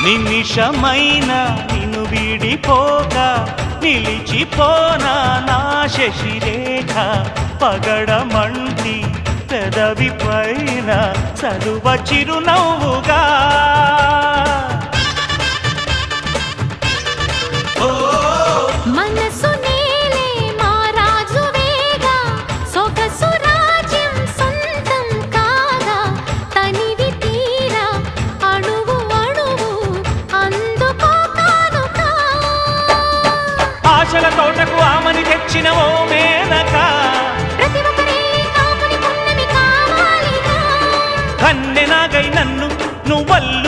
నిమిషమైన నిన్ను వీడిపోక నిలిచిపోనా నా శశిరేఖ పగడమంటి పెదవి పైన చలువ చిరునవ్వుగా మనసు నేలే మా రాజువేగా సొగసు రాజ్యం సొంతం కాగా తనివి తీరా అణువు అణువు అందుకో కానుకా ఆశల తోటకు ఆమని తెచ్చిన ఓ మేనక ప్రతి ఒక్కరే కాపుని పున్నమి కావాలిగా కన్నెనాగై నన్ను నువ్వల్లు